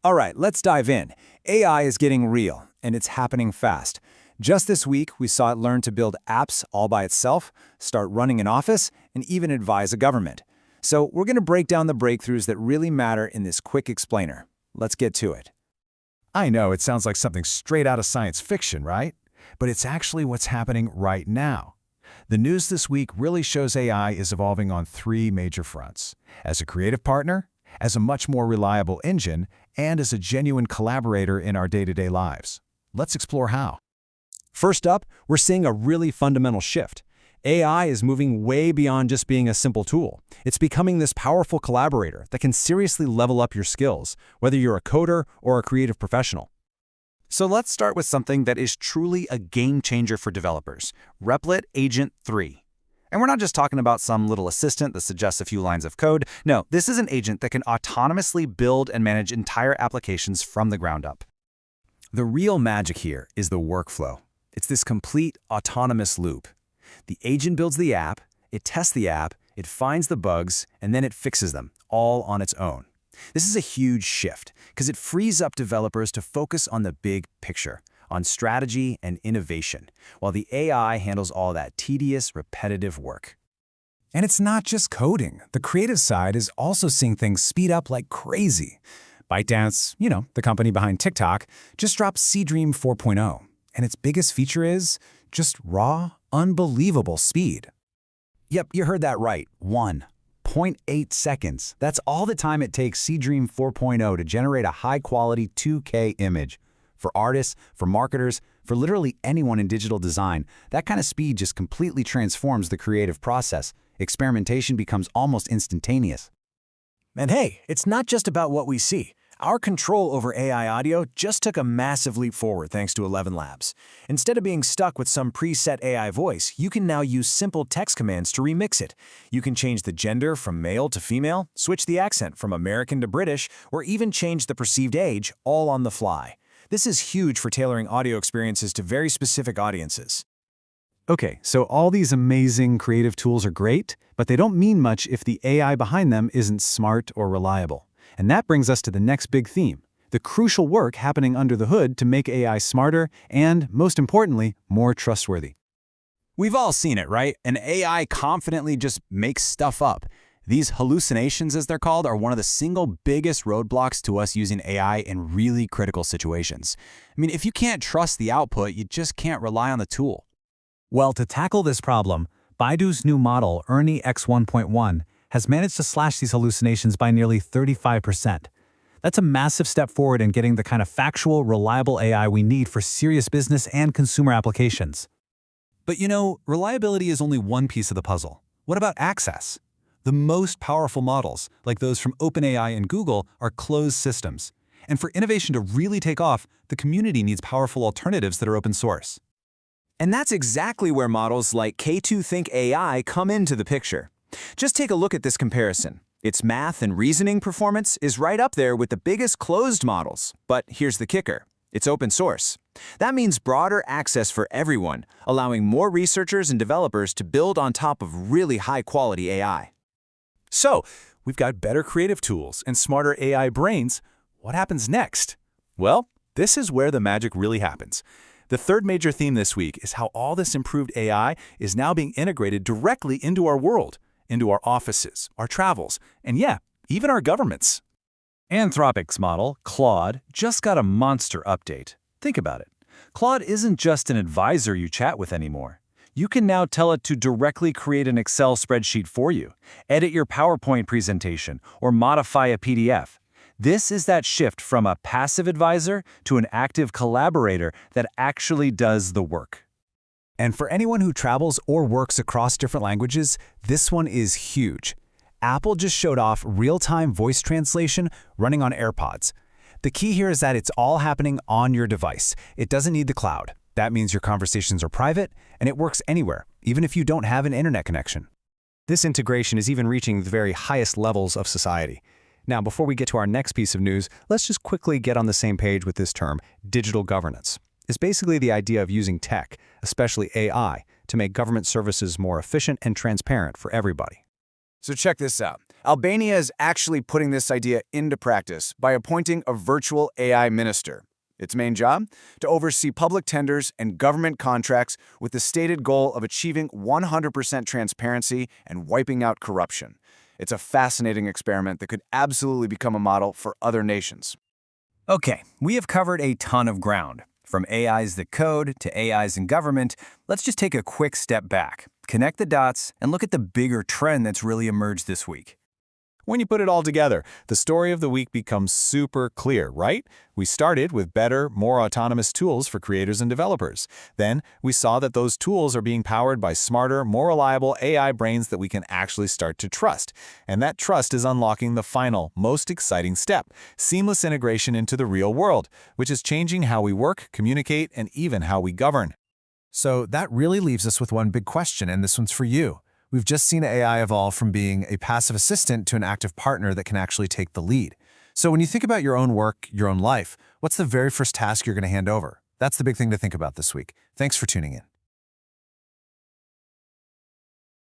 All right, let's dive in. AI is getting real, and it's happening fast. Just this week, we saw it learn to build apps all by itself, start running an office, and even advise a government. So we're going to break down the breakthroughs that really matter in this quick explainer. Let's get to it. I know it sounds like something straight out of science fiction, right? But it's actually what's happening right now. The news this week really shows AI is evolving on three major fronts: as a creative partner, as a much more reliable engine, and as a genuine collaborator in our day-to-day lives. Let's explore how. First up, we're seeing a really fundamental shift. AI is moving way beyond just being a simple tool. It's becoming this powerful collaborator that can seriously level up your skills, whether you're a coder or a creative professional. So let's start with something that is truly a game changer for developers, Replit Agent 3. And we're not just talking about some little assistant that suggests a few lines of code. No, this is an agent that can autonomously build and manage entire applications from the ground up. The real magic here is the workflow. It's this complete autonomous loop. The agent builds the app, it tests the app, it finds the bugs, and then it fixes them, all on its own. This is a huge shift, because it frees up developers to focus on the big picture, on strategy and innovation, while the AI handles all that tedious, repetitive work. And it's not just coding. The creative side is also seeing things speed up like crazy. ByteDance, the company behind TikTok, just dropped Seedream 4.0, and its biggest feature is just raw, unbelievable speed. Yep, you heard that right. 1.8 seconds. That's all the time it takes Seedream 4.0 to generate a high-quality 2K image. For artists, for marketers, for literally anyone in digital design, that kind of speed just completely transforms the creative process. Experimentation becomes almost instantaneous. And hey, it's not just about what we see. Our control over AI audio just took a massive leap forward thanks to ElevenLabs. Instead of being stuck with some preset AI voice, you can now use simple text commands to remix it. You can change the gender from male to female, switch the accent from American to British, or even change the perceived age, all on the fly. This is huge for tailoring audio experiences to very specific audiences. Okay, so all these amazing creative tools are great, but they don't mean much if the AI behind them isn't smart or reliable. And that brings us to the next big theme, the crucial work happening under the hood to make AI smarter and, most importantly, more trustworthy. We've all seen it, right? An AI confidently just makes stuff up. These hallucinations, as they're called, are one of the single biggest roadblocks to us using AI in really critical situations. I mean, if you can't trust the output, you just can't rely on the tool. Well, to tackle this problem, Baidu's new model, ERNIE X1.1, has managed to slash these hallucinations by nearly 35%. That's a massive step forward in getting the kind of factual, reliable AI we need for serious business and consumer applications. But reliability is only one piece of the puzzle. What about access? The most powerful models, like those from OpenAI and Google, are closed systems. And for innovation to really take off, the community needs powerful alternatives that are open source. And that's exactly where models like K2 Think AI come into the picture. Just take a look at this comparison. Its math and reasoning performance is right up there with the biggest closed models. But here's the kicker. It's open source. That means broader access for everyone, allowing more researchers and developers to build on top of really high-quality AI. So, we've got better creative tools and smarter AI brains. What happens next? Well, this is where the magic really happens. The third major theme this week is how all this improved AI is now being integrated directly into our world, into our offices, our travels, and even our governments. Anthropic's model, Claude, just got a monster update. Think about it. Claude isn't just an advisor you chat with anymore. You can now tell it to directly create an Excel spreadsheet for you, edit your PowerPoint presentation, or modify a PDF. This is that shift from a passive advisor to an active collaborator that actually does the work. And for anyone who travels or works across different languages, this one is huge. Apple just showed off real-time voice translation running on AirPods. The key here is that it's all happening on your device. It doesn't need the cloud. That means your conversations are private, and it works anywhere, even if you don't have an internet connection. This integration is even reaching the very highest levels of society. Now, before we get to our next piece of news, let's just quickly get on the same page with this term, digital governance. It's basically the idea of using tech, especially AI, to make government services more efficient and transparent for everybody. So check this out. Albania is actually putting this idea into practice by appointing a virtual AI minister. Its main job? To oversee public tenders and government contracts with the stated goal of achieving 100% transparency and wiping out corruption. It's a fascinating experiment that could absolutely become a model for other nations. Okay, we have covered a ton of ground. From AIs that code to AIs in government, let's just take a quick step back, connect the dots, and look at the bigger trend that's really emerged this week. When you put it all together, the story of the week becomes super clear, right? We started with better, more autonomous tools for creators and developers. Then, we saw that those tools are being powered by smarter, more reliable AI brains that we can actually start to trust. And that trust is unlocking the final, most exciting step, seamless integration into the real world, which is changing how we work, communicate, and even how we govern. So that really leaves us with one big question, and this one's for you. We've just seen AI evolve from being a passive assistant to an active partner that can actually take the lead. So when you think about your own work, your own life, what's the very first task you're going to hand over? That's the big thing to think about this week. Thanks for tuning in.